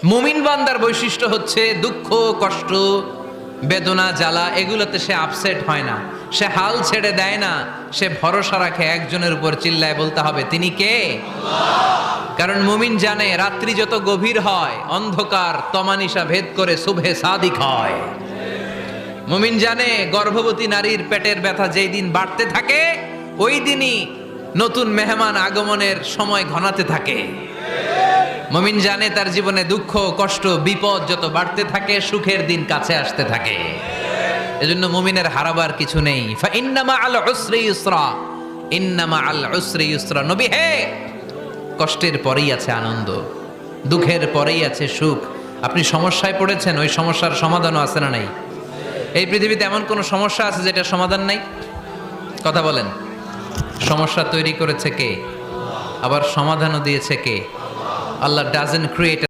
মুমিন বান্দার বৈশিষ্ট্য হচ্ছে দুঃখ কষ্ট বেদনা জ্বালা এগুলোতে সে আপসেট হয় না, সে হাল ছেড়ে দেয় না, সে ভরসা রাখে একজনের উপর, চিল্লায় বলতে হবে তিনি কে? কারণ মুমিন জানে রাত্রি যত গভীর হয় অন্ধকার তমানিসা ভেদ করে সুবহে সাদিক হয়। মুমিন জানে গর্ভবতী নারীর পেটের ব্যথা যেই দিন বাড়তে থাকে ওই দিনই নতুন মেহমান আগমনের সময় ঘনাতে থাকে। মুমিন জানে তার জীবনে দুঃখ কষ্ট বিপদ যত বাড়তে থাকে সুখের দিন কাছে আসতে থাকে। এজন্য মুমিনের হারাবার কিছু নেই। ফা ইন্নামা আল উসরি ইউসরা, ইন্নামা আল উসরি ইউসরা। নবী হে, কষ্টের পরেই আছে আনন্দ, দুঃখের পরেই আছে সুখ। আপনি সমস্যায় পড়েছেন, ওই সমস্যার সমাধানও আছে না নাই? এই পৃথিবীতে এমন কোন সমস্যা আছে যেটা সমাধান নাই? কথা বলেন। সমস্যা তৈরি করেছে কে? আবার সমাধানও দিয়েছে কে? আল্লাহ ডাজন্ট ক্রিয়েট